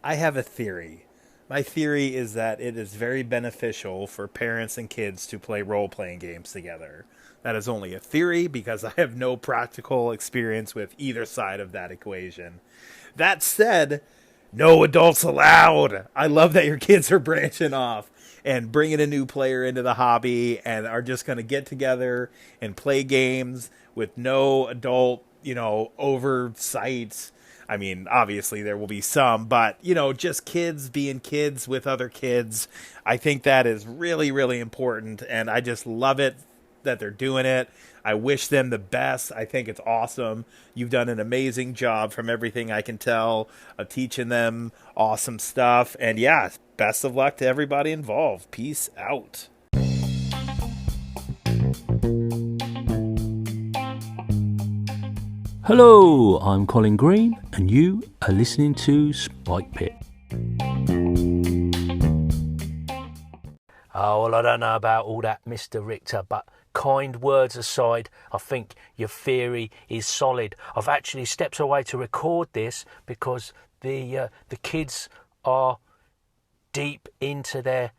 I have a theory. My theory is that it is very beneficial for parents and kids to play role playing games together. That is only a theory because I have no practical experience with either side of that equation. That said, no adults allowed. I love that your kids are branching off and bringing a new player into the hobby and are just going to get together and play games with no adult, oversight. I mean, obviously there will be some, but just kids being kids with other kids. I think that is really, really important, and I just love it that they're doing it. I wish them the best. I think it's awesome. You've done an amazing job from everything I can tell of teaching them awesome stuff. And yeah, best of luck to everybody involved. Peace out. Hello, I'm Colin Green, and you are listening to Spike Pit. Oh, well, I don't know about all that, Mr. Richter, but kind words aside, I think your theory is solid. I've actually stepped away to record this because the kids are deep into their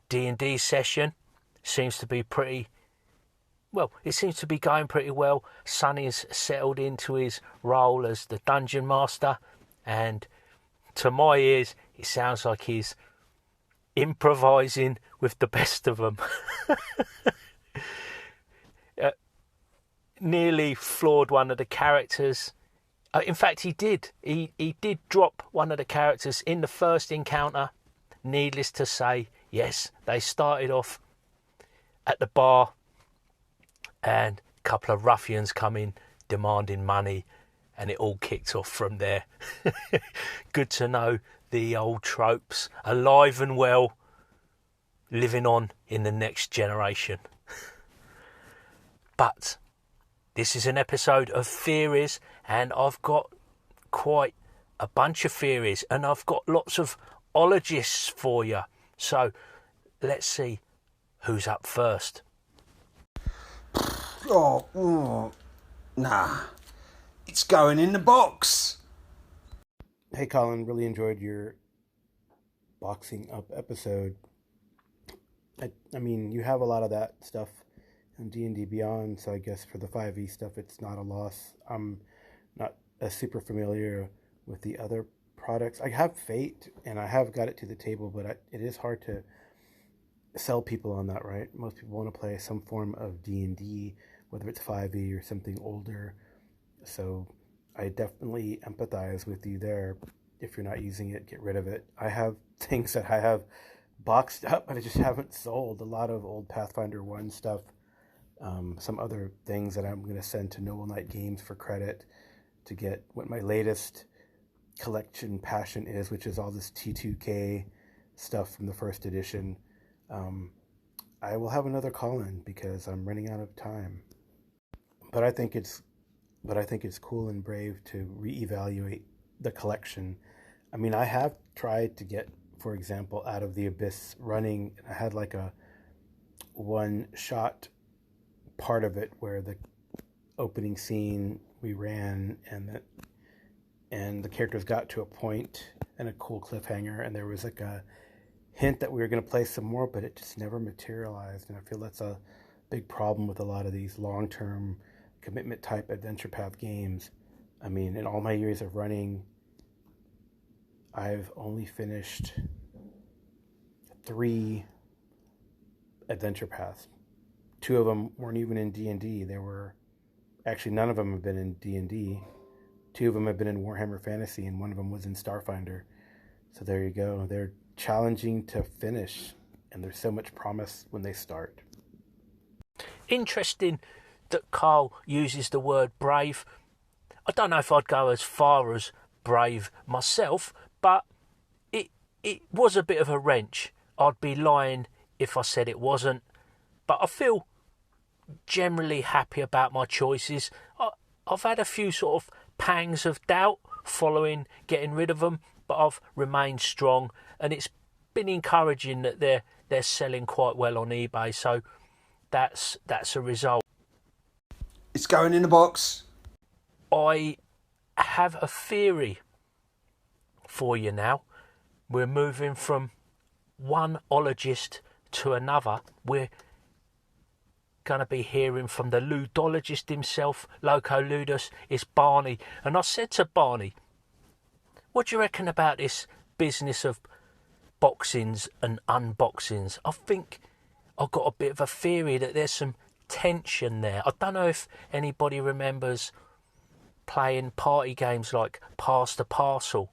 D&D session. Seems to be it seems to be going pretty well. Sonny's settled into his role as the dungeon master, and to my ears, it sounds like he's improvising with the best of them. Nearly floored one of the characters. In fact, he did. He did drop one of the characters in the first encounter. Needless to say, yes, they started off at the bar, and a couple of ruffians come in demanding money, and it all kicked off from there. Good to know the old tropes alive and well, living on in the next generation. But this is an episode of theories, and I've got quite a bunch of theories, and I've got lots of ologists for you. So let's see who's up first. Nah. It's going in the box. Hey Colin, really enjoyed your boxing up episode. I mean, you have a lot of that stuff in D&D Beyond, so I guess for the 5e stuff, it's not a loss. I'm not as super familiar with the other products. I have Fate, and I have got it to the table, but it is hard to sell people on that, right? Most people want to play some form of D&D, whether it's 5e or something older. So I definitely empathize with you there. If you're not using it, get rid of it. I have things that I have boxed up, but I just haven't sold. A lot of old Pathfinder 1 stuff, some other things that I'm going to send to Noble Knight Games for credit to get what my latest collection passion is, which is all this T2K stuff from the first edition. I will have another call-in because I'm running out of time. But I think it's cool and brave to reevaluate the collection. I mean, I have tried to get, for example, Out of the Abyss running. I had like a one-shot part of it where the opening scene we ran and the characters got to a point and a cool cliffhanger, and there was like a hint that we were going to play some more, but it just never materialized. And I feel that's a big problem with a lot of these long-term commitment type adventure path games. I mean, in all my years of running, I've only finished 3 adventure paths. 2 of them weren't even in D&D. Actually, none of them have been in D&D. 2 of them have been in Warhammer Fantasy, and one of them was in Starfinder. So there you go. They're challenging to finish, and there's so much promise when they start. Interesting that Carl uses the word brave. I don't know if I'd go as far as brave myself, but it was a bit of a wrench. I'd be lying if I said it wasn't. But I feel generally happy about my choices. I've had a few sort of pangs of doubt following getting rid of them, but I've remained strong, and it's been encouraging that they're selling quite well on eBay. So that's a result. It's going in the box. I have a theory for you now. We're moving from one ologist to another. We're going to be hearing from the ludologist himself, Loco Ludus. It's Barney. And I said to Barney, what do you reckon about this business of boxings and unboxings? I think I've got a bit of a theory that there's some tension there. I don't know if anybody remembers playing party games like Pass the Parcel,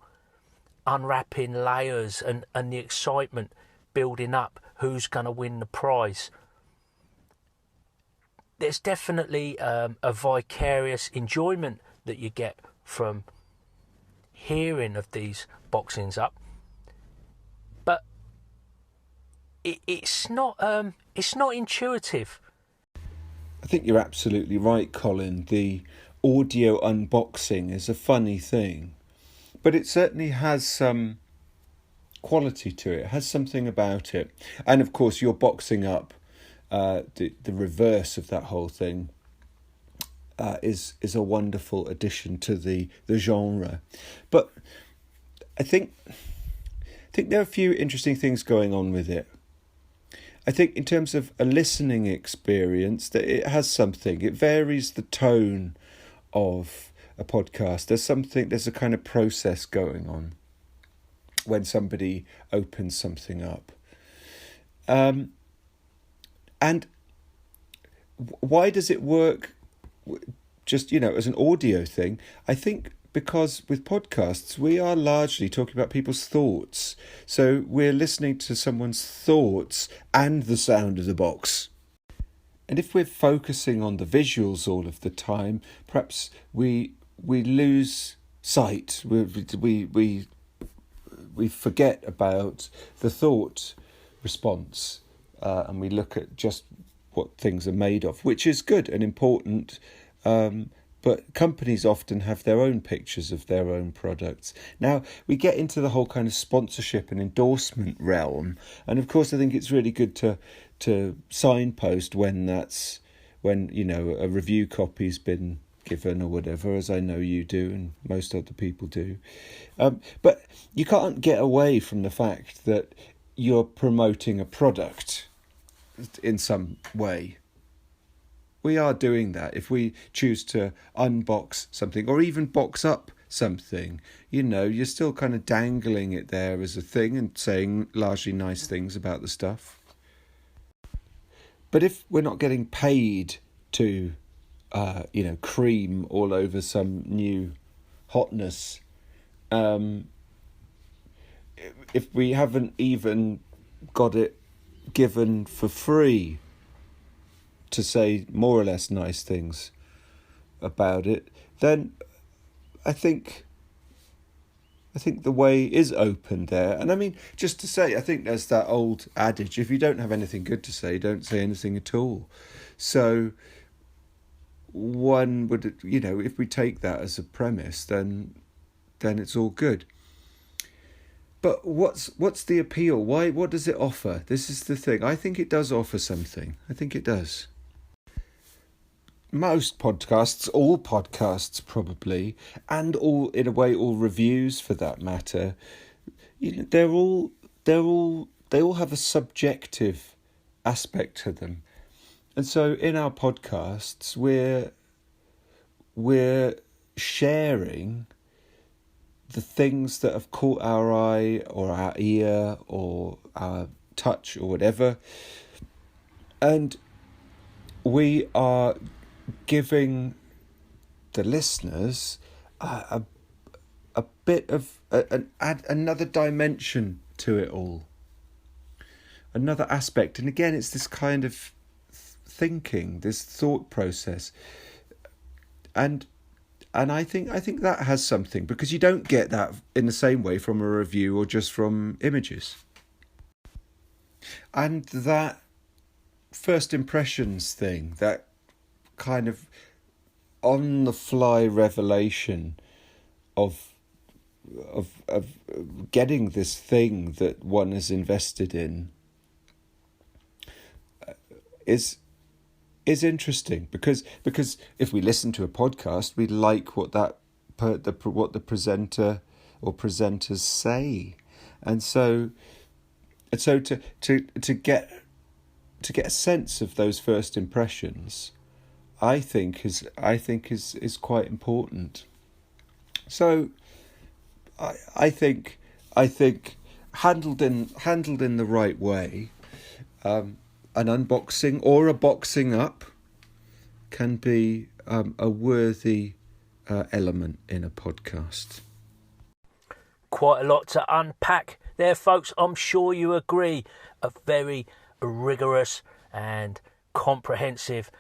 unwrapping layers and the excitement building up, who's going to win the prize. There's definitely a vicarious enjoyment that you get from hearing of these boxings up, but it's not intuitive. I think you're absolutely right, Colin. The audio unboxing is a funny thing, but it certainly has some quality to it. It has something about it. And of course, you're boxing up, the reverse of that whole thing is a wonderful addition to the genre. But I think there are a few interesting things going on with it. I think in terms of a listening experience, that it has something. It varies the tone of a podcast. There's a kind of process going on when somebody opens something up. And why does it work just, as an audio thing? I think because with podcasts, we are largely talking about people's thoughts. So we're listening to someone's thoughts and the sound of the box. And if we're focusing on the visuals all of the time, perhaps we lose sight. We forget about the thought response, and we look at just what things are made of, which is good and important. But companies often have their own pictures of their own products. Now, we get into the whole kind of sponsorship and endorsement realm. And of course, I think it's really good to signpost when a review copy's been given or whatever, as I know you do and most other people do. But you can't get away from the fact that you're promoting a product in some way. We are doing that. If we choose to unbox something or even box up something, you're still kind of dangling it there as a thing and saying largely nice things about the stuff. But if we're not getting paid to, cream all over some new hotness, if we haven't even got it given for free to say more or less nice things about it, then I think the way is open there. And I mean, just to say, I think there's that old adage, if you don't have anything good to say, don't say anything at all. So one would, if we take that as a premise, then it's all good. But what's the appeal? Why? What does it offer? This is the thing. I think it does offer something. I think it does. Most podcasts, all podcasts probably, and all reviews for that matter, they all have a subjective aspect to them, and so in our podcasts we're sharing the things that have caught our eye or our ear or our touch or whatever, and we are giving the listeners a bit of another dimension to it all, another aspect. And again, it's this kind of thinking, this thought process, and I think that has something, because you don't get that in the same way from a review or just from images. And that first impressions thing, that kind of on the fly revelation of getting this thing that one is invested in is interesting, because if we listen to a podcast, we like what the presenter or presenters say. And so to get a sense of those first impressions, I think is quite important. So I think handled in the right way, an unboxing or a boxing up can be a worthy element in a podcast. Quite a lot to unpack there, folks. I'm sure you agree. A very rigorous and comprehensive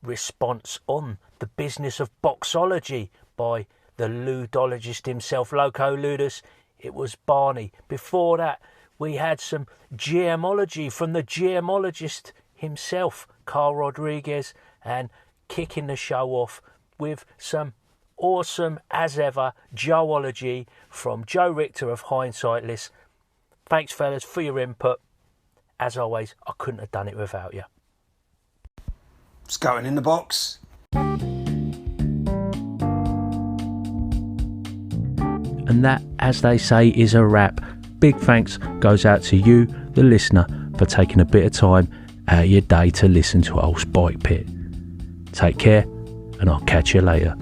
response on the business of boxology by the ludologist himself, Loco Ludus. It was Barney. Before that, we had some GMology from the GMologist himself, Carl Rodriguez, and kicking the show off with some awesome, as ever, Joeology from Joe Richter of Hindsightless. Thanks, fellas, for your input. As always, I couldn't have done it without you. It's going in the box. And that, as they say, is a wrap. Big thanks goes out to you, the listener, for taking a bit of time out of your day to listen to old Spike Pit. Take care, and I'll catch you later.